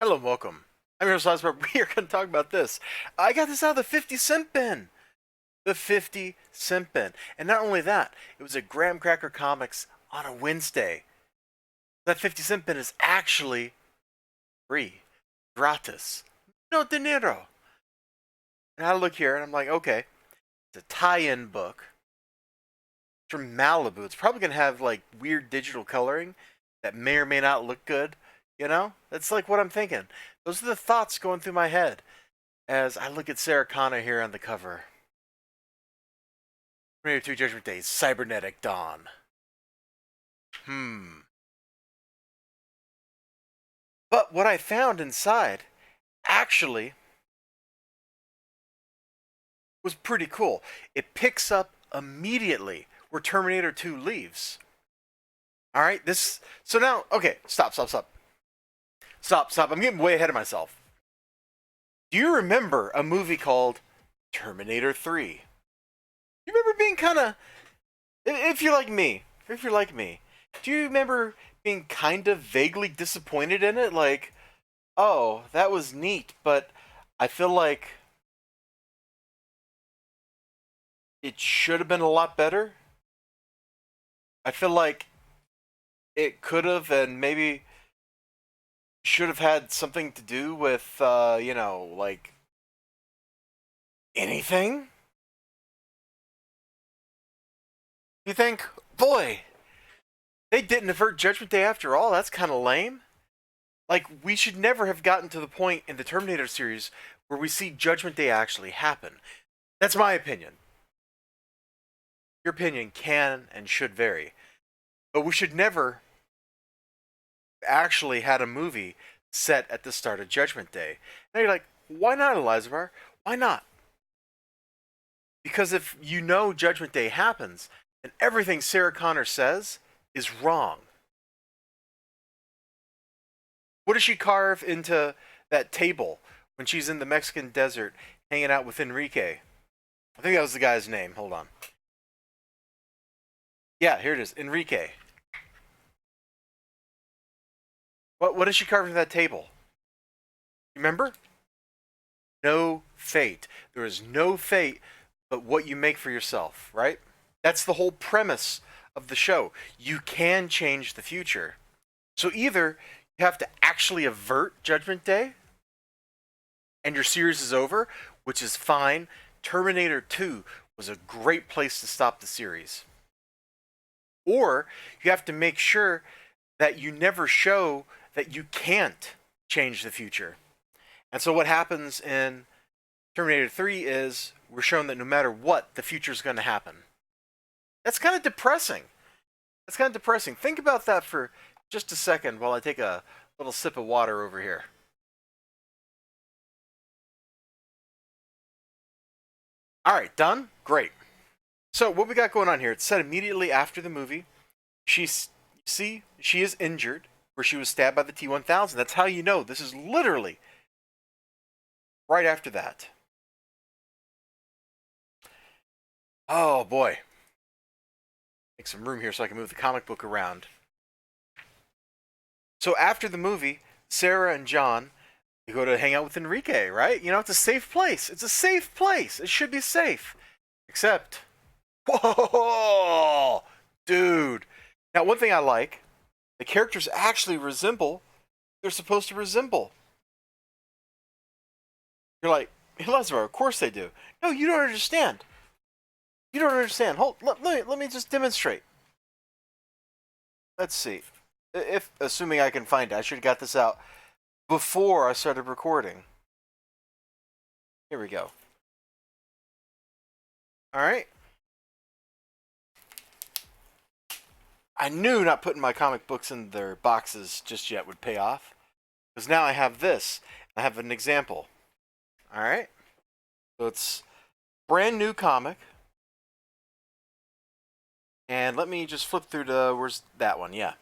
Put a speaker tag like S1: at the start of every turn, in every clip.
S1: Hello and welcome. I'm your host, Elizibar. We are going to talk about this. I got this out of the 50-cent bin. The 50-cent bin. And not only that, it was at Graham Cracker Comics on a Wednesday. That 50-cent bin is actually free. Gratis. No dinero. And I look here and I'm like, okay, it's a tie-in book. It's from Malibu. It's probably going to have like weird digital coloring that may or may not look good. You know? That's like what I'm thinking. Those are the thoughts going through my head as I look at Sarah Connor here on the cover. Terminator 2 Judgment Day, Cybernetic Dawn. But what I found inside actually was pretty cool. It picks up immediately where Terminator 2 leaves. All right, this. So now, okay, stop. I'm getting way ahead of myself. Do you remember a movie called Terminator 3? You remember being kind of, if you're like me, do you remember being kind of vaguely disappointed in it? Like, oh, that was neat, but I feel like it should have been a lot better. I feel like it could have and maybe should have had something to do with, like anything. You think, boy, they didn't avert Judgment Day after all. That's kind of lame. Like, we should never have gotten to the point in the Terminator series where we see Judgment Day actually happen. That's my opinion. Your opinion can and should vary. But we should never actually had a movie set at the start of Judgment Day. Now you're like, why not, Elizibar? Why not? Because if you know Judgment Day happens, and everything Sarah Connor says is wrong. What does she carve into that table when she's in the Mexican desert hanging out with Enrique? I think that was the guy's name. Hold on. Yeah, here it is. Enrique. What does she carve into that table? Remember? No fate. There is no fate but what you make for yourself, right? That's the whole premise of the show. You can change the future. So either you have to actually avert Judgment Day and your series is over, which is fine. Terminator 2 was a great place to stop the series. Or you have to make sure that you never show that you can't change the future. And so what happens in Terminator 3 is we're shown that no matter what, the future is going to happen. That's kind of depressing. Think about that for just a second while I take a little sip of water over here. All right, done? Great. So what we got going on here, it's set immediately after the movie. She is injured where she was stabbed by the T-1000. That's how you know. This is literally right after that. Oh boy. Make some room here so I can move the comic book around. So after the movie, Sarah and John, they go to hang out with Enrique, right? You know, it's a safe place. It's a safe place. It should be safe. Except, whoa, dude. Now, one thing I like, the characters actually resemble they're supposed to resemble. You're like, Elizibar, of course they do. No, you don't understand. You don't understand. Let me just demonstrate. Let's see. If assuming I can find it, I should have got this out before I started recording. Here we go. All right. I knew not putting my comic books in their boxes just yet would pay off. Because now I have this. I have an example. All right. So it's brand new comic. And let me just flip through to, where's that one? Yeah.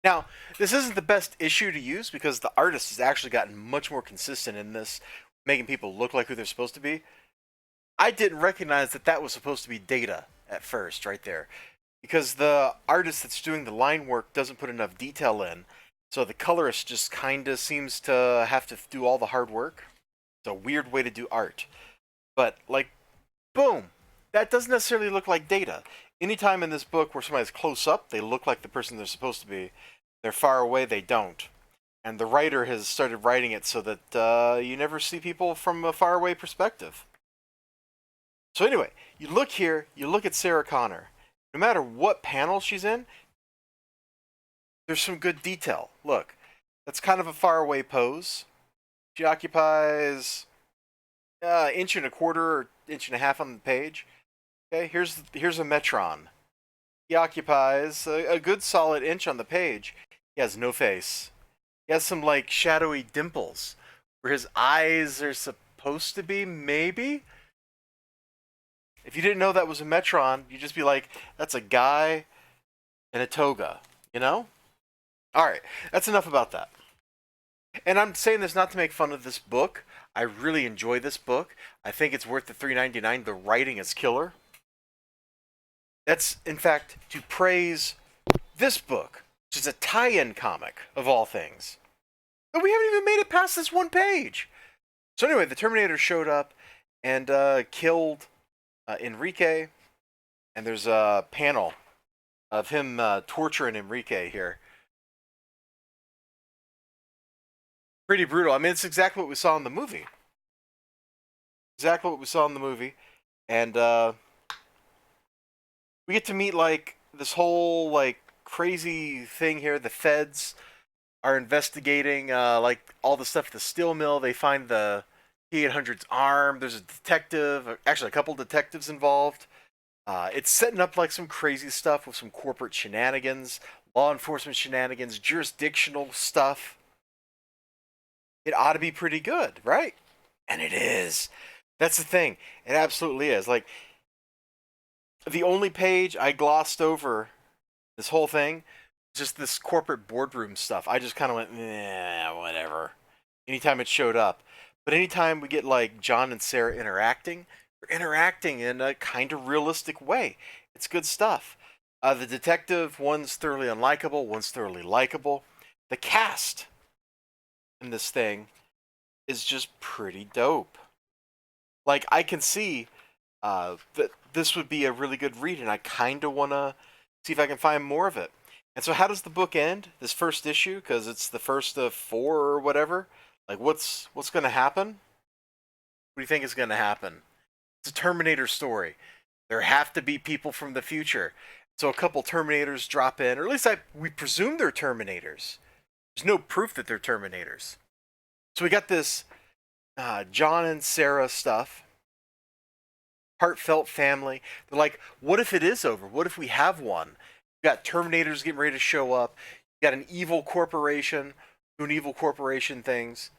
S1: Now, this isn't the best issue to use because the artist has actually gotten much more consistent in this, making people look like who they're supposed to be. I didn't recognize that that was supposed to be Data at first, right there. Because the artist that's doing the line work doesn't put enough detail in. So the colorist just kind of seems to have to do all the hard work. It's a weird way to do art. But, like, boom! That doesn't necessarily look like Data. Anytime in this book where somebody's close up, they look like the person they're supposed to be. They're far away, they don't. And the writer has started writing it so that you never see people from a faraway perspective. So anyway, you look here, you look at Sarah Connor. No matter what panel she's in, there's some good detail. Look, that's kind of a faraway pose. She occupies inch and a quarter or inch and a half on the page. Okay, here's a Metron. He occupies a good solid inch on the page. He has no face. He has some like shadowy dimples where his eyes are supposed to be, maybe. If you didn't know that was a Metron, you'd just be like, that's a guy in a toga, you know? Alright, that's enough about that. And I'm saying this not to make fun of this book. I really enjoy this book. I think it's worth the $3.99. The writing is killer. That's, in fact, to praise this book, which is a tie-in comic, of all things. But we haven't even made it past this one page. So anyway, the Terminator showed up and killed Enrique. And there's a panel of him torturing Enrique here. Pretty brutal. I mean, it's exactly what we saw in the movie. Exactly what we saw in the movie. And we get to meet, like, this whole, like, crazy thing here. The feds are investigating, like, all the stuff at the steel mill. They find the T-800's arm. There's a detective, actually a couple detectives involved. It's setting up, like, some crazy stuff with some corporate shenanigans, law enforcement shenanigans, jurisdictional stuff. It ought to be pretty good, right? And it is. That's the thing. It absolutely is. Like, the only page I glossed over this whole thing, just this corporate boardroom stuff. I just kind of went, whatever. Anytime it showed up. But anytime we get, like, John and Sarah interacting, they're interacting in a kind of realistic way. It's good stuff. The detective, one's thoroughly unlikable, one's thoroughly likable. The cast in this thing is just pretty dope. Like, I can see that this would be a really good read, and I kind of want to see if I can find more of it. And so how does the book end, this first issue? Because it's the first of 4 or whatever. Like, what's going to happen? What do you think is going to happen? It's a Terminator story. There have to be people from the future. So a couple Terminators drop in, or at least we presume they're Terminators. There's no proof that they're Terminators. So we got this John and Sarah stuff. Heartfelt family. They're like, what if it is over? What if we have one? You got Terminators getting ready to show up. You got an evil corporation doing evil corporation things.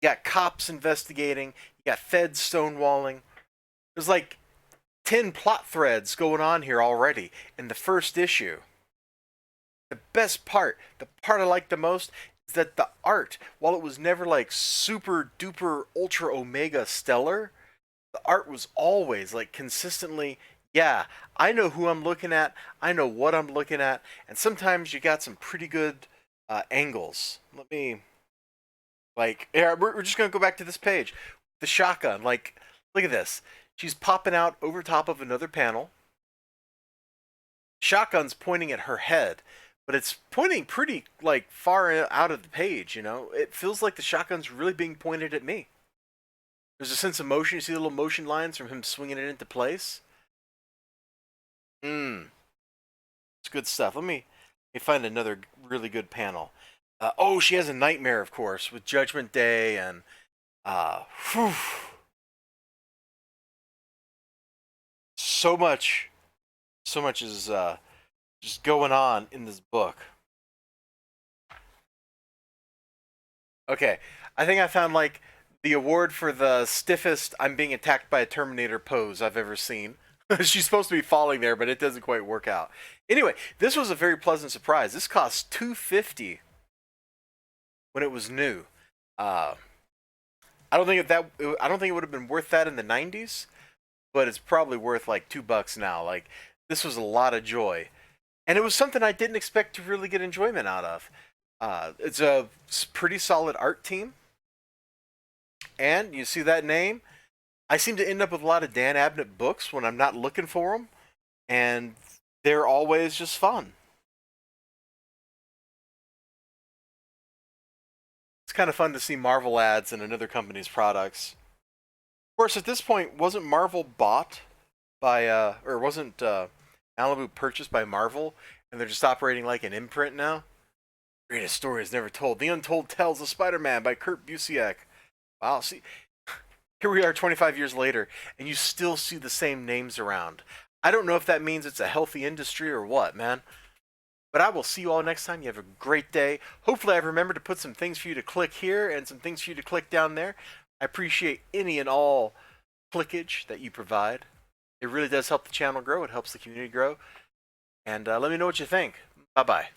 S1: You got cops investigating. You got feds stonewalling. There's like 10 plot threads going on here already in the first issue. The best part, the part I like the most, is that the art, while it was never like super duper ultra omega stellar, the art was always like consistently, yeah, I know who I'm looking at, I know what I'm looking at, and sometimes you got some pretty good angles. Let me, like, yeah, we're just gonna go back to this page. The shotgun, like, look at this. She's popping out over top of another panel. Shotgun's pointing at her head, but it's pointing pretty, like, far out of the page, you know? It feels like the shotgun's really being pointed at me. There's a sense of motion. You see the little motion lines from him swinging it into place? It's good stuff. Let me find another really good panel. Oh, she has a nightmare, of course, with Judgment Day and... whew. So much is just going on in this book. Okay, I think I found, like, the award for the stiffest I'm being attacked by a Terminator pose I've ever seen. She's supposed to be falling there, but it doesn't quite work out. Anyway, this was a very pleasant surprise. This cost $2.50 when it was new. I don't think it would have been worth that in the 90s, but it's probably worth like $2 now. Like, this was a lot of joy. And it was something I didn't expect to really get enjoyment out of. It's a pretty solid art team, and you see that name. I seem to end up with a lot of Dan Abnett books when I'm not looking for them, and they're always just fun. It's kind of fun to see Marvel ads in another company's products. Of course, at this point, wasn't Marvel bought by, or wasn't Malibu purchased by Marvel, and they're just operating like an imprint now? Greatest story is never told. The Untold Tales of Spider-Man by Kurt Busiek. Wow, see, here we are 25 years later, and you still see the same names around. I don't know if that means it's a healthy industry or what, man. But I will see you all next time. You have a great day. Hopefully, I've remembered to put some things for you to click here and some things for you to click down there. I appreciate any and all clickage that you provide. It really does help the channel grow. It helps the community grow. And let me know what you think. Bye bye.